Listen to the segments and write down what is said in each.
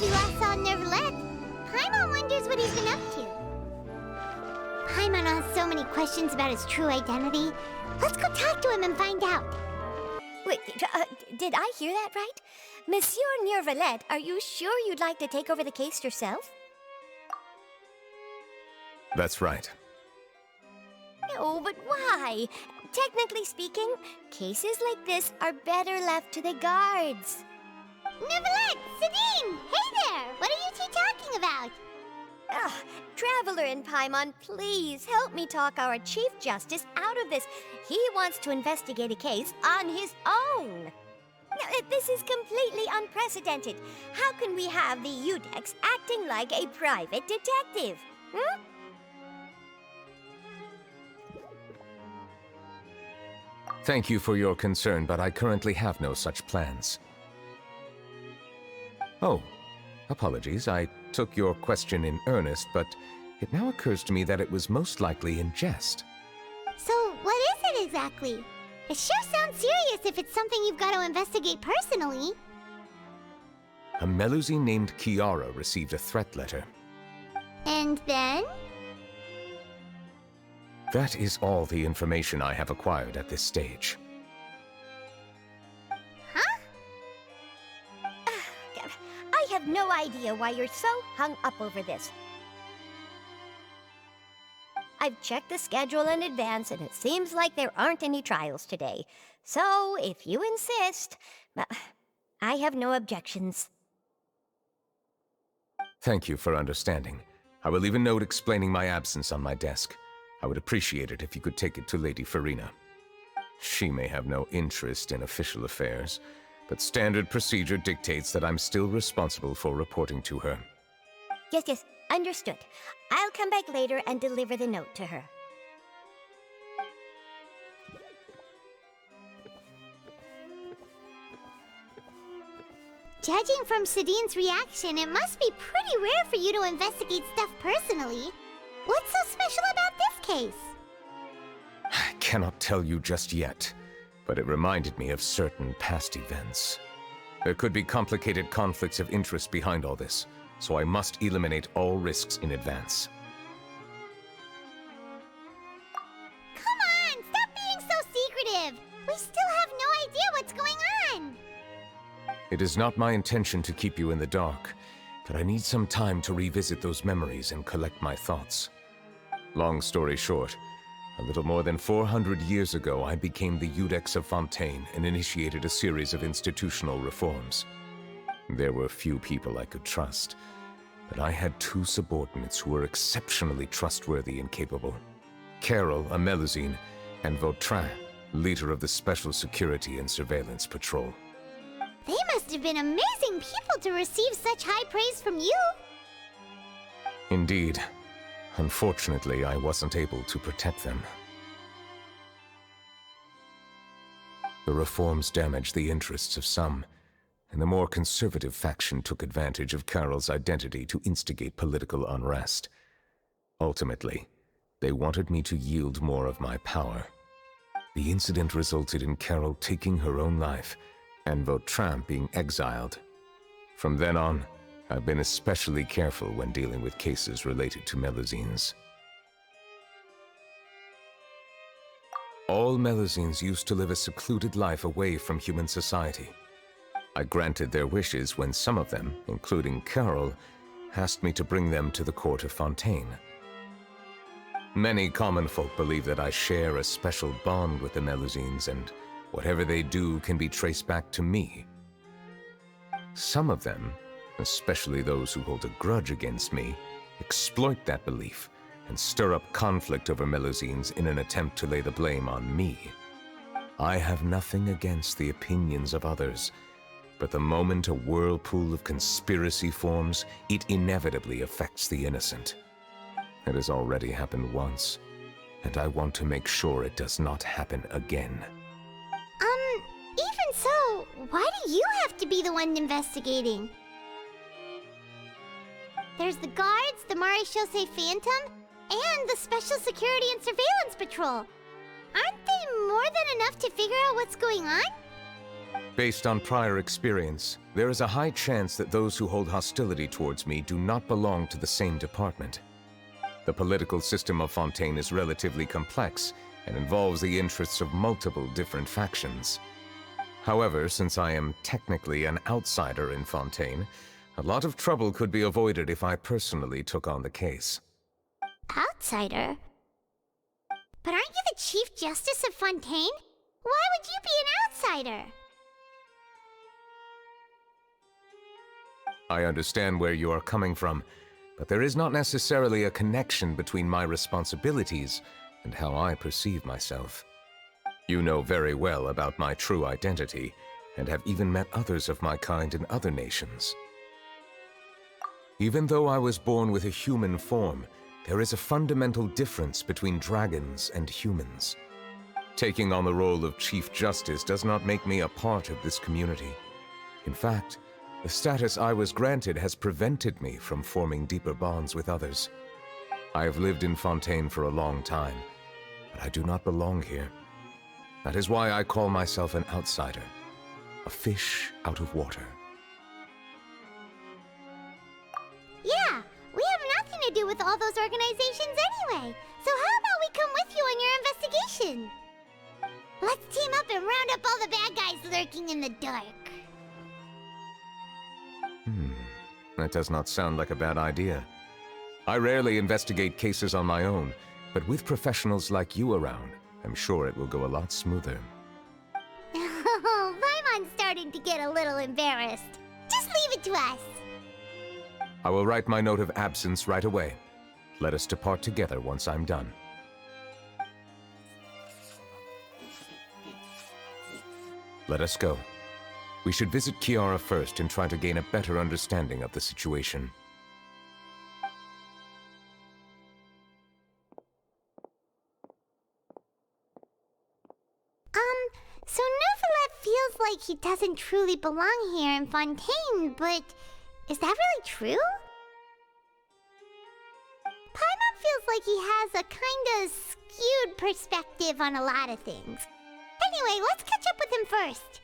we last saw Neuvilette, Paimon wonders what he's been up to. Paimon has so many questions about his true identity. Let's go talk to him and find out. Wait, did I hear that right? Monsieur Neuvilette, are you sure you'd like to take over the case yourself? That's right. No, but why? Technically speaking, cases like this are better left to the guards. Neuvilette! Sadine! Hey there! What are you two talking about? Ugh, Traveler and Paimon, please help me talk our Chief Justice out of this. He wants to investigate a case on his own. Now, this is completely unprecedented. How can we have the Udex acting like a private detective? Hmm? Thank you for your concern, but I currently have no such plans. Oh, apologies. I took your question in earnest, but it now occurs to me that it was most likely in jest. So, what is it exactly? It sure sounds serious if it's something you've got to investigate personally. A Melusine named Kiara received a threat letter. And then? That is all the information I have acquired at this stage. Huh? I have no idea why you're so hung up over this. I've checked the schedule in advance, and it seems like there aren't any trials today. So, if you insist, I have no objections. Thank you for understanding. I will leave a note explaining my absence on my desk. I would appreciate it if you could take it to Lady Farina. She may have no interest in official affairs, but standard procedure dictates that I'm still responsible for reporting to her. Yes, understood. I'll come back later and deliver the note to her. Judging from Sadine's reaction, it must be pretty rare for you to investigate stuff personally. What's so special about this case? I cannot tell you just yet, but it reminded me of certain past events. There could be complicated conflicts of interest behind all this, so I must eliminate all risks in advance. Come on, stop being so secretive! We still have no idea what's going on! It is not my intention to keep you in the dark, but I need some time to revisit those memories and collect my thoughts. Long story short, a little more than 400 years ago, I became the Udex of Fontaine and initiated a series of institutional reforms. There were few people I could trust, but I had two subordinates who were exceptionally trustworthy and capable. Carol, a Melusine, and Vautrin, leader of the Special Security and Surveillance Patrol. They must have been amazing people to receive such high praise from you! Indeed. Unfortunately, I wasn't able to protect them. The reforms damaged the interests of some, and the more conservative faction took advantage of Carol's identity to instigate political unrest. Ultimately, they wanted me to yield more of my power. The incident resulted in Carol taking her own life, and Vautrin being exiled. From then on, I've been especially careful when dealing with cases related to Melusines. All Melusines used to live a secluded life away from human society. I granted their wishes when some of them, including Carol, asked me to bring them to the court of Fontaine. Many common folk believe that I share a special bond with the Melusines, and whatever they do can be traced back to me. Some of them, especially those who hold a grudge against me, exploit that belief and stir up conflict over Melusines in an attempt to lay the blame on me. I have nothing against the opinions of others, but the moment a whirlpool of conspiracy forms, it inevitably affects the innocent. It has already happened once, and I want to make sure it does not happen again. Even so, why do you have to be the one investigating? There's the guards, the Maréchaussée Phantom, and the Special Security and Surveillance Patrol. Aren't they more than enough to figure out what's going on? Based on prior experience, there is a high chance that those who hold hostility towards me do not belong to the same department. The political system of Fontaine is relatively complex and involves the interests of multiple different factions. However, since I am technically an outsider in Fontaine, a lot of trouble could be avoided if I personally took on the case. Outsider? But aren't you the Chief Justice of Fontaine? Why would you be an outsider? I understand where you are coming from, but there is not necessarily a connection between my responsibilities and how I perceive myself. You know very well about my true identity, and have even met others of my kind in other nations. Even though I was born with a human form, there is a fundamental difference between dragons and humans. Taking on the role of Chief Justice does not make me a part of this community. In fact, the status I was granted has prevented me from forming deeper bonds with others. I have lived in Fontaine for a long time, but I do not belong here. That is why I call myself an outsider, a fish out of water. Yeah, we have nothing to do with all those organizations anyway. So how about we come with you on your investigation? Let's team up and round up all the bad guys lurking in the dark. That does not sound like a bad idea. I rarely investigate cases on my own, but with professionals like you around, I'm sure it will go a lot smoother. Oh, Paimon's starting to get a little embarrassed. Just leave it to us. I will write my note of absence right away. Let us depart together once I'm done. Let us go. We should visit Kiara first and try to gain a better understanding of the situation. So Neuvilette feels like he doesn't truly belong here in Fontaine, but is that really true? Paimon feels like he has a kinda skewed perspective on a lot of things. Anyway, let's catch up with him first.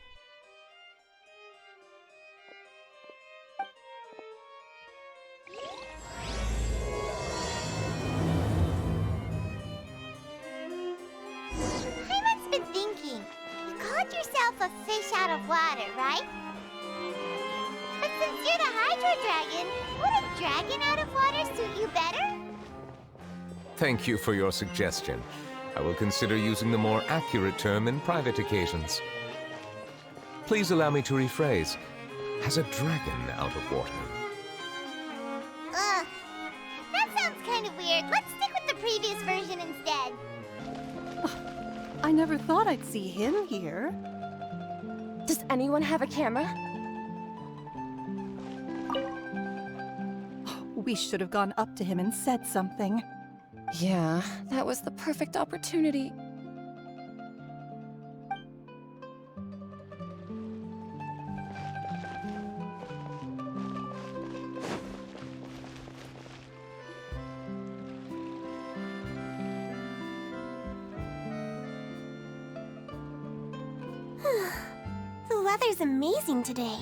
Paimon's been thinking. You called yourself a fish out of water, right? But since you're the Hydro Dragon, would a dragon out of water suit you better? Thank you for your suggestion. I will consider using the more accurate term in private occasions. Please allow me to rephrase. As a dragon out of water. Ugh. That sounds kind of weird. Let's stick with the previous version instead. I never thought I'd see him here. Does anyone have a camera? We should have gone up to him and said something. Yeah, that was the perfect opportunity. The weather's amazing today.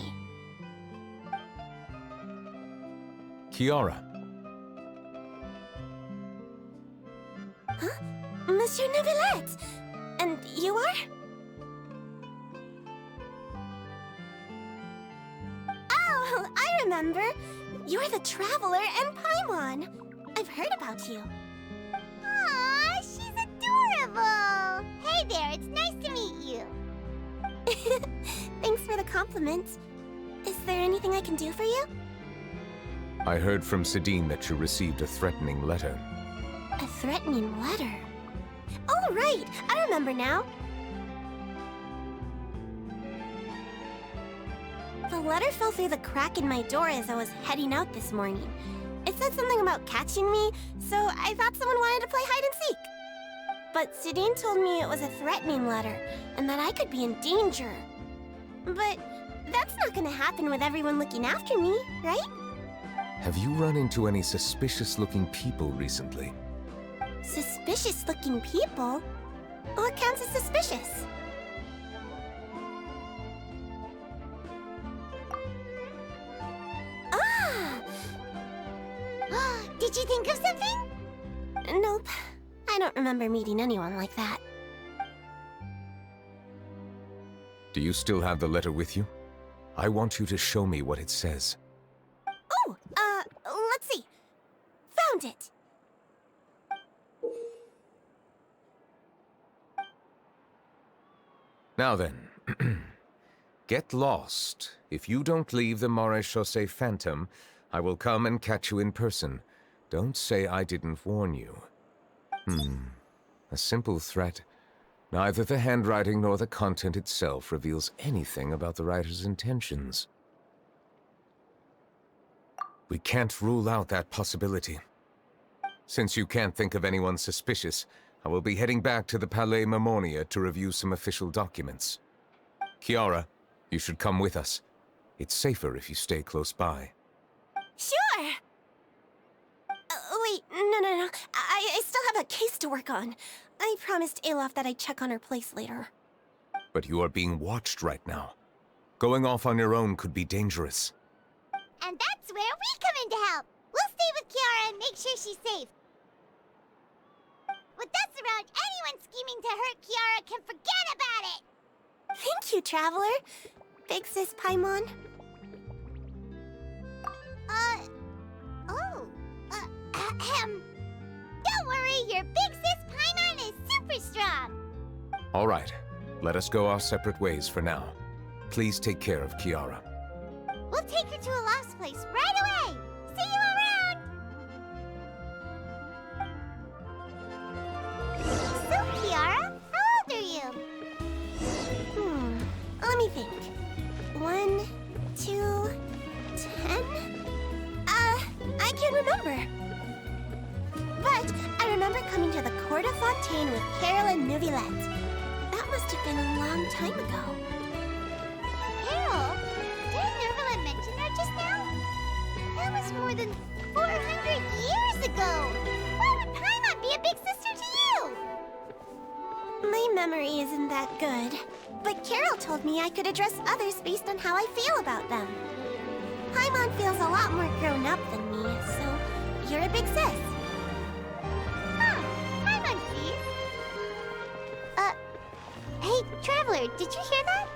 Kiara. Monsieur Neuvilette! And you are? Oh, I remember. You're the Traveler and Paimon. I've heard about you. Aw, she's adorable. Hey there, it's nice to meet you. Thanks for the compliment. Is there anything I can do for you? I heard from Sidine that you received a threatening letter. A threatening letter? Oh, right! I remember now. The letter fell through the crack in my door as I was heading out this morning. It said something about catching me, so I thought someone wanted to play hide and seek. But Sidine told me it was a threatening letter, and that I could be in danger. But that's not gonna happen with everyone looking after me, right? Have you run into any suspicious-looking people recently? Suspicious-looking people? What counts as suspicious? Did you think of something? Nope. I don't remember meeting anyone like that. Do you still have the letter with you? I want you to show me what it says. Oh, let's see. Found it. Now then, get lost. If you don't leave the Maréchaussée Phantom, I will come and catch you in person. Don't say I didn't warn you. A simple threat. Neither the handwriting nor the content itself reveals anything about the writer's intentions. We can't rule out that possibility. Since you can't think of anyone suspicious, I will be heading back to the Palais Mermonia to review some official documents. Kiara, you should come with us. It's safer if you stay close by. Sure! Wait, no. I still have a case to work on. I promised Alof that I'd check on her place later. But you are being watched right now. Going off on your own could be dangerous. And that's where we come in to help. We'll stay with Kiara and make sure she's safe. With us around, anyone scheming to hurt Kiara can forget about it! Thank you, Traveler. Big Sis Paimon. Don't worry, your big sis Paimon is super strong! All right, let us go our separate ways for now. Please take care of Kiara. We'll take her to a lost place right away! See you around! So, Kiara, how old are you? Let me think. 1, 2, 10? I can't remember. But I remember coming to the Court of Fontaine with Carol and Neuvilette. That must have been a long time ago. Carol? Didn't Neuvilette mention her just now? That was more than 400 years ago! Why would Paimon be a big sister to you? My memory isn't that good. But Carol told me I could address others based on how I feel about them. Paimon feels a lot more grown up than me, so you're a big sis. Huh, Paimon sees. Hey, Traveler, did you hear that?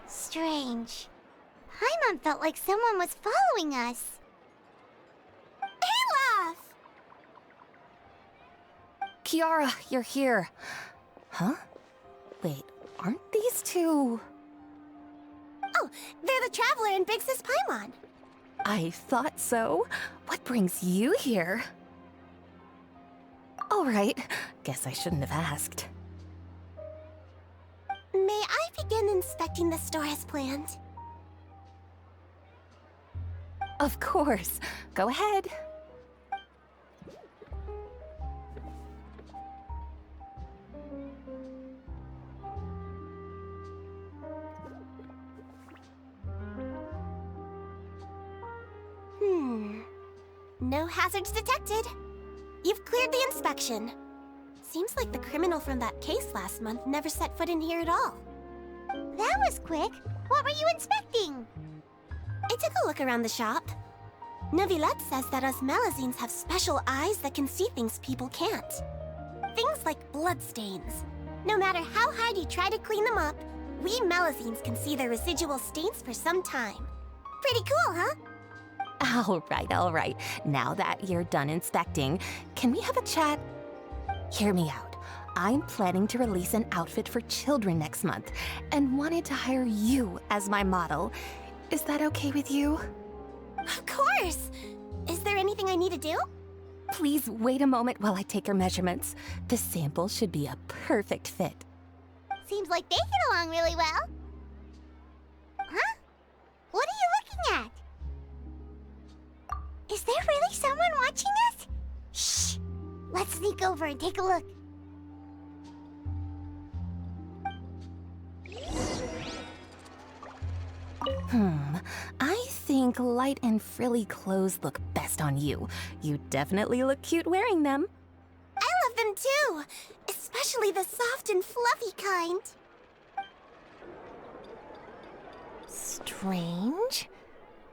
Strange. Paimon felt like someone was following us. Olaf! Kiara, you're here. Huh? Wait, aren't these two... Oh, they're the Traveler and Big Sis Paimon. I thought so. What brings you here? All right, guess I shouldn't have asked. May I begin inspecting the store as planned? Of course. Go ahead. No hazards detected. You've cleared the inspection. Seems like the criminal from that case last month never set foot in here at all. That was quick. What were you inspecting? I took a look around the shop. Neuvilette says that us Melazines have special eyes that can see things people can't. Things like bloodstains. No matter how hard you try to clean them up, we Melazines can see the residual stains for some time. Pretty cool, huh? All right. Now that you're done inspecting, can we have a chat? Hear me out. I'm planning to release an outfit for children next month and wanted to hire you as my model. Is that okay with you? Of course! Is there anything I need to do? Please wait a moment while I take your measurements. The sample should be a perfect fit. Seems like they get along really well. Huh? What are you looking at? Is there really someone watching us? Shh! Let's sneak over and take a look. I think think light and frilly clothes look best on you. You definitely look cute wearing them. I love them too, especially the soft and fluffy kind. Strange.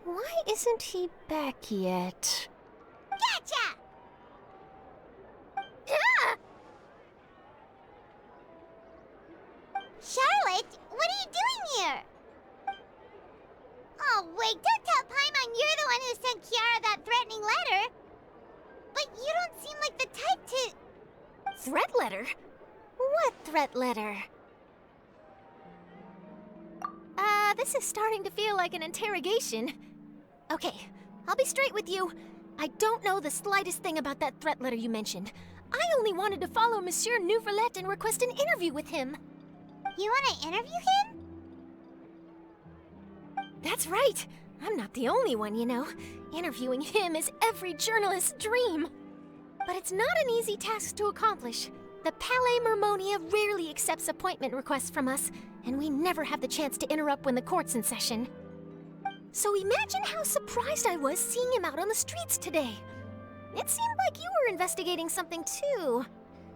Why isn't he back yet? Gotcha! Charlotte, what are you doing here? Oh, wait, don't tell Paimon you're the one who sent Kiara that threatening letter. But you don't seem like the type to... Threat letter? What threat letter? This is starting to feel like an interrogation. Okay, I'll be straight with you. I don't know the slightest thing about that threat letter you mentioned. I only wanted to follow Monsieur Neuvilette and request an interview with him. You want to interview him? That's right. I'm not the only one, you know. Interviewing him is every journalist's dream. But it's not an easy task to accomplish. The Palais Mermonia rarely accepts appointment requests from us, and we never have the chance to interrupt when the court's in session. So imagine how surprised I was seeing him out on the streets today. It seemed like you were investigating something too.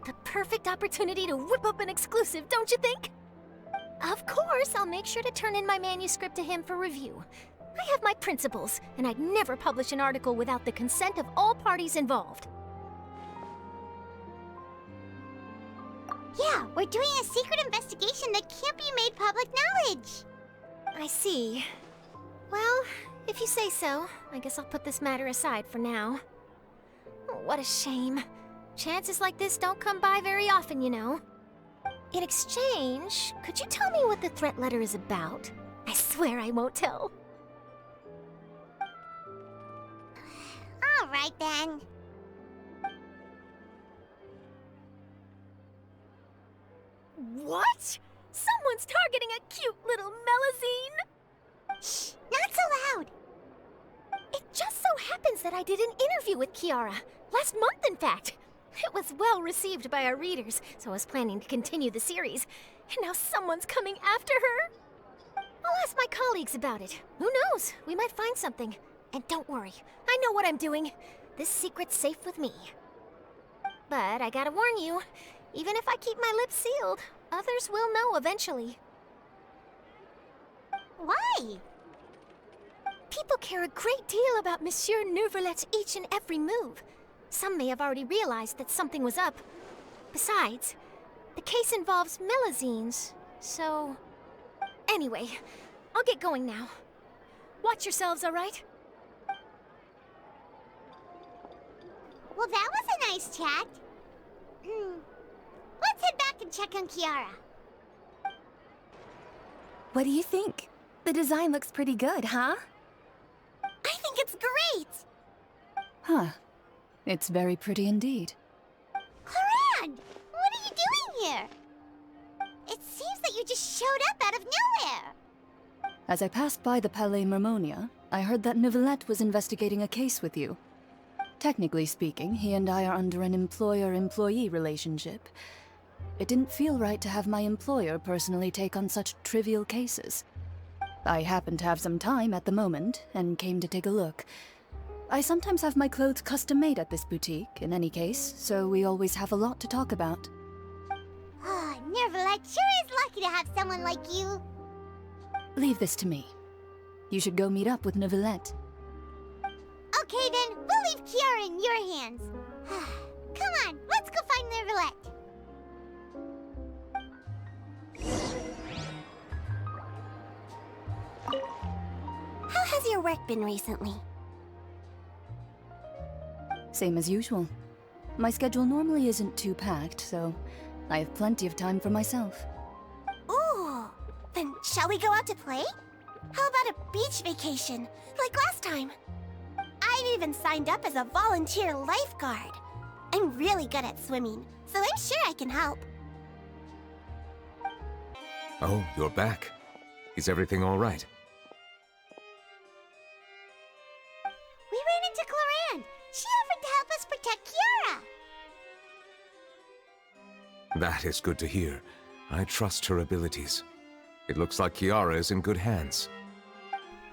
The perfect opportunity to whip up an exclusive, don't you think? Of course, I'll make sure to turn in my manuscript to him for review. I have my principles, and I'd never publish an article without the consent of all parties involved. Yeah, we're doing a secret investigation that can't be made public knowledge. I see. Well, if you say so, I guess I'll put this matter aside for now. Oh, what a shame. Chances like this don't come by very often, you know. In exchange, could you tell me what the threat letter is about? I swear I won't tell. All right, then. What? Someone's targeting a cute little Melusine? Shh, not so loud. It just so happens that I did an interview with Kiara. Last month, in fact. It was well received by our readers, so I was planning to continue the series. And now someone's coming after her. I'll ask my colleagues about it. Who knows? We might find something. And don't worry, I know what I'm doing. This secret's safe with me. But I gotta warn you, even if I keep my lips sealed, others will know eventually. Why? People care a great deal about Monsieur Neuvilette's each and every move. Some may have already realized that something was up. Besides, the case involves Melusines, so... Anyway, I'll get going now. Watch yourselves, all right? Well, that was a nice chat. Let's head back and check on Kiara. What do you think? The design looks pretty good, huh? I think it's great! Huh. It's very pretty indeed. Clorinde! What are you doing here? It seems that you just showed up out of nowhere. As I passed by the Palais Mermonia, I heard that Neuvilette was investigating a case with you. Technically speaking, he and I are under an employer-employee relationship. It didn't feel right to have my employer personally take on such trivial cases. I happened to have some time at the moment, and came to take a look. I sometimes have my clothes custom-made at this boutique, in any case, so we always have a lot to talk about. Oh, Neuvilette sure is lucky to have someone like you. Leave this to me. You should go meet up with Neuvilette. Okay then, we'll leave Kiara in your hands. Come on, let's go find Neuvilette. How has your work been recently? Same as usual. My schedule normally isn't too packed, so I have plenty of time for myself. Ooh, then shall we go out to play? How about a beach vacation, like last time? I've even signed up as a volunteer lifeguard. I'm really good at swimming, so I'm sure I can help. Oh, you're back. Is everything all right? We ran into Clorinde. She offered to help us protect Kiara. That is good to hear. I trust her abilities. It looks like Kiara is in good hands.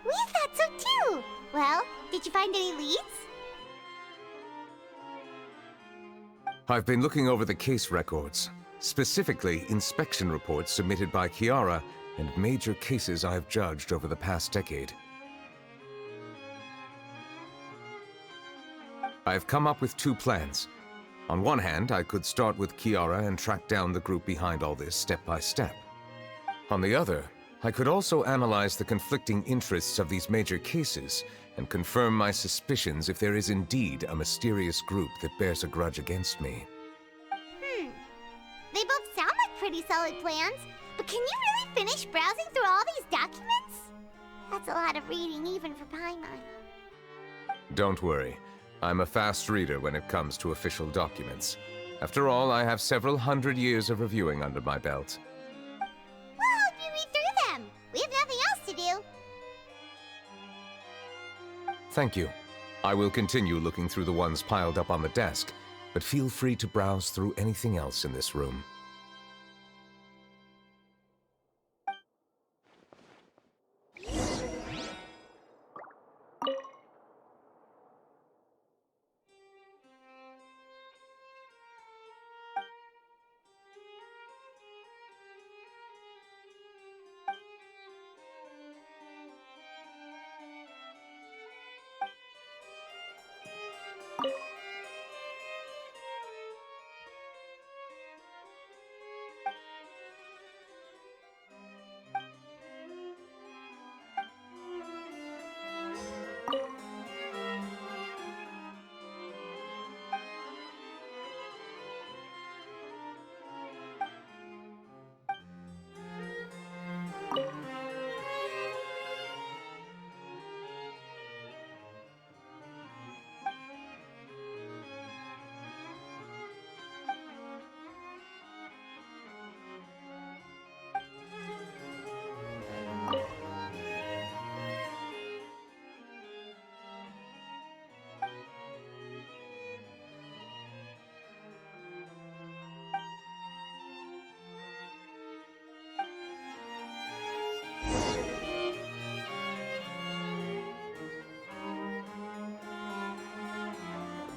We thought so too. Well, did you find any leads? I've been looking over the case records, specifically inspection reports submitted by Kiara and major cases I've judged over the past decade. I've come up with two plans. On one hand, I could start with Kiara and track down the group behind all this step by step. On the other, I could also analyze the conflicting interests of these major cases and confirm my suspicions if there is indeed a mysterious group that bears a grudge against me. They both sound like pretty solid plans, but can you really finish browsing through all these documents? That's a lot of reading even for Paimon. Don't worry. I'm a fast reader when it comes to official documents. After all, I have several hundred years of reviewing under my belt. We'll help you read through them. We have nothing else to do. Thank you. I will continue looking through the ones piled up on the desk, but feel free to browse through anything else in this room.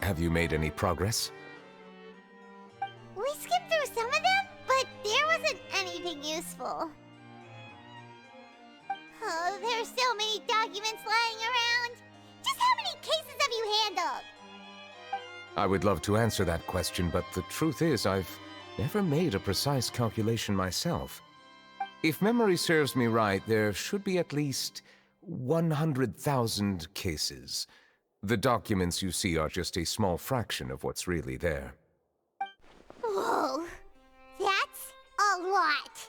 Have you made any progress? We skipped through some of them, but there wasn't anything useful. Oh, there's so many documents lying around. Just how many cases have you handled? I would love to answer that question, but the truth is I've never made a precise calculation myself. If memory serves me right, there should be at least 100,000 cases. The documents you see are just a small fraction of what's really there. Whoa, that's a lot.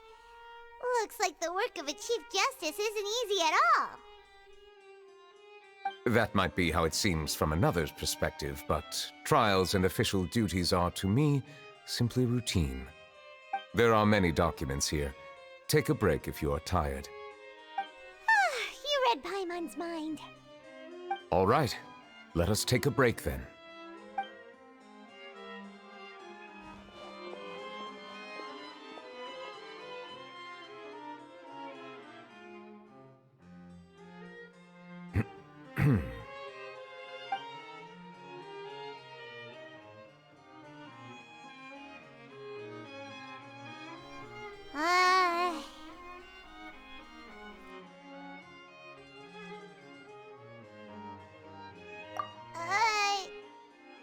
Looks like the work of a Chief Justice isn't easy at all. That might be how it seems from another's perspective, but trials and official duties are, to me, simply routine. There are many documents here. Take a break if you are tired. You read Paimon's mind. All right, let us take a break then.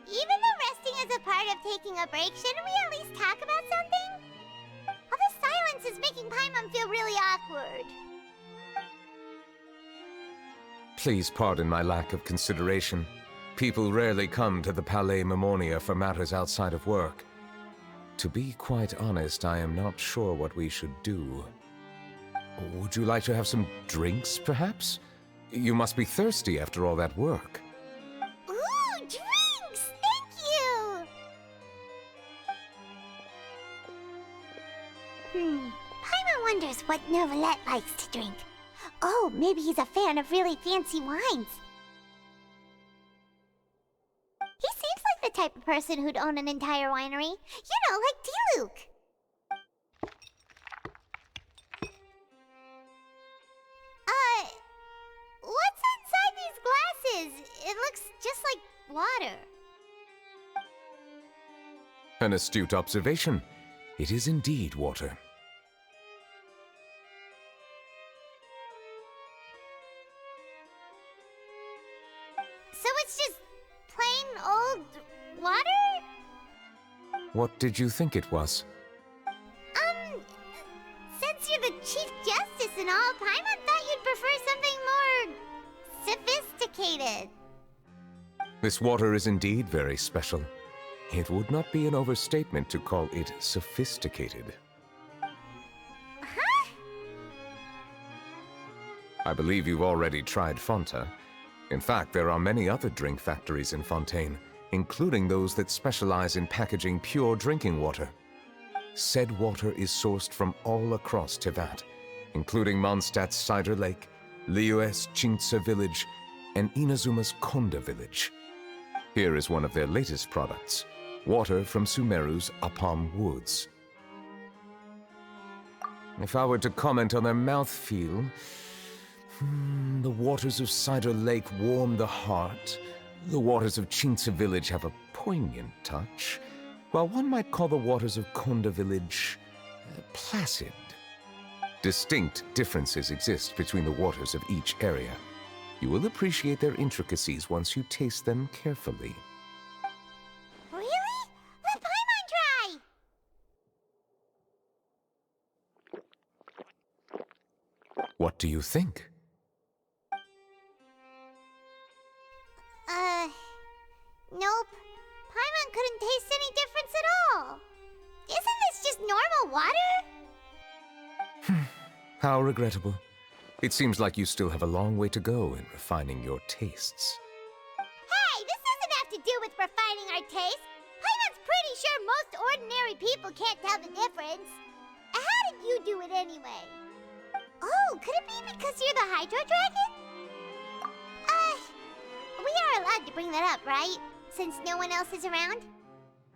Even though resting is a part of taking a break, shouldn't we at least talk about something? All the silence is making Paimon feel really awkward. Please pardon my lack of consideration. People rarely come to the Palais Mermonia for matters outside of work. To be quite honest, I am not sure what we should do. Would you like to have some drinks, perhaps? You must be thirsty after all that work. Ooh, drinks! Thank you! Paimon wonders what Neuvilette likes to drink. Oh, maybe he's a fan of really fancy wines. He seems like the type of person who'd own an entire winery. You know, like Diluc. What's inside these looks just like water. An astute observation. It is indeed water. So it's just plain old water? What did you think it was? Since you're the Chief Justice and all, Paimon thought you'd prefer something more sophisticated. This water is indeed very special. It would not be an overstatement to call it sophisticated. Huh? I believe you've already tried Fonta. In fact, there are many other drink factories in Fontaine, including those that specialize in packaging pure drinking water. Said water is sourced from all across Tevat, including Mondstadt's Cider Lake, Liyue's Chintsa village, and Inazuma's Konda village. Here is one of their latest products, water from Sumeru's Apam Woods. If I were to comment on their mouthfeel, the waters of Cider Lake warm the heart, the waters of Chintsa village have a poignant touch, while one might call the waters of Konda village placid. Distinct differences exist between the waters of each area. You will appreciate their intricacies once you taste them carefully. Really? Let Paimon try! What do you think? Nope. Paimon couldn't taste any difference at all. Isn't this just normal water? How regrettable. It seems like you still have a long way to go in refining your tastes. Hey, this doesn't have to do with refining our taste. Paimon's pretty sure most ordinary people can't tell the difference. How did you do it anyway? Oh, could it be because you're the Hydro Dragon? We are allowed to bring that up, right? Since no one else is around?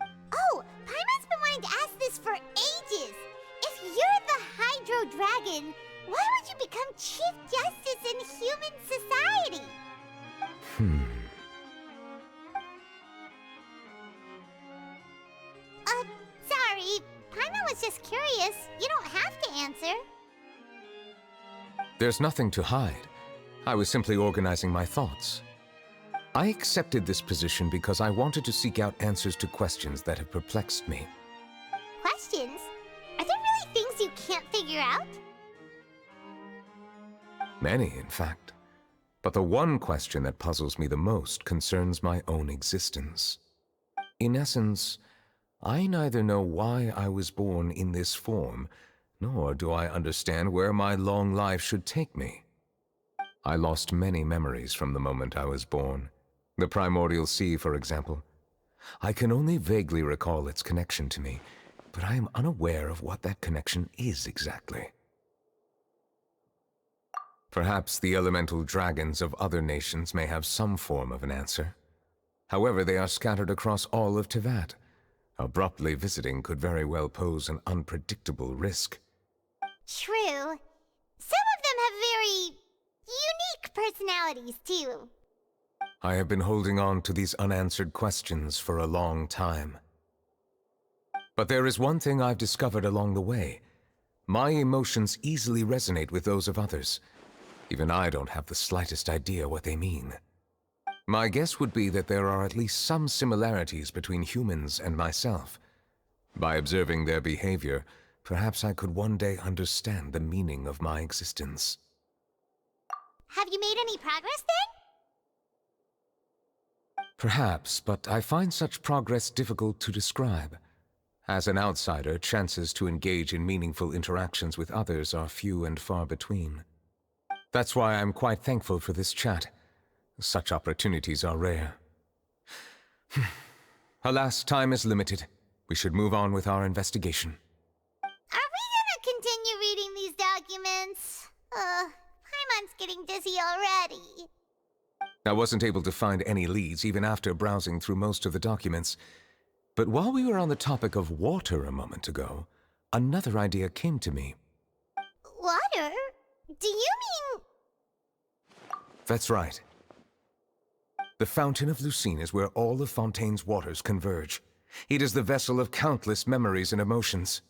Oh, Paimon's been wanting to ask this for ages. If you're the Hydro Dragon, why would you become Chief Justice in human society? Sorry. Paimon was just curious. You don't have to answer. There's nothing to hide. I was simply organizing my thoughts. I accepted this position because I wanted to seek out answers to questions that have perplexed me. Questions? Are there really things you can't figure out? Many, in fact. But the one question that puzzles me the most concerns my own existence. In essence, I neither know why I was born in this form, nor do I understand where my long life should take me. I lost many memories from the moment I was born. The primordial sea, for example. I can only vaguely recall its connection to me, but I am unaware of what that connection is exactly. Perhaps the elemental dragons of other nations may have some form of an answer. However, they are scattered across all of Tevat. Abruptly visiting could very well pose an unpredictable risk. True. Some of them have very unique personalities, too. I have been holding on to these unanswered questions for a long time. But there is one thing I've discovered along the way. My emotions easily resonate with those of others. Even I don't have the slightest idea what they mean. My guess would be that there are at least some similarities between humans and myself. By observing their behavior, perhaps I could one day understand the meaning of my existence. Have you made any progress then? Perhaps, but I find such progress difficult to describe. As an outsider, chances to engage in meaningful interactions with others are few and far between. That's why I'm quite thankful for this chat. Such opportunities are rare. Alas, time is limited. We should move on with our investigation. Are we gonna continue reading these documents? Paimon's getting dizzy already. I wasn't able to find any leads even after browsing through most of the documents. But while we were on the topic of water a moment ago, another idea came to me. Water? Do you mean... That's right. The Fountain of Lucine is where all of Fontaine's waters converge. It is the vessel of countless memories and emotions.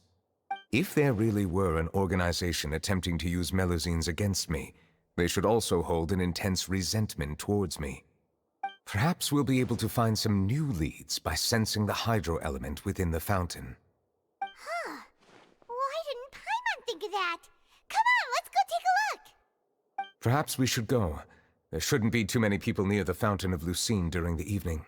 If there really were an organization attempting to use Melusines against me, they should also hold an intense resentment towards me. Perhaps we'll be able to find some new leads by sensing the hydro element within the fountain. Huh. Why didn't Paimon think of that? Come on, let's go take a look! Perhaps we should go. There shouldn't be too many people near the Fountain of Lucine during the evening.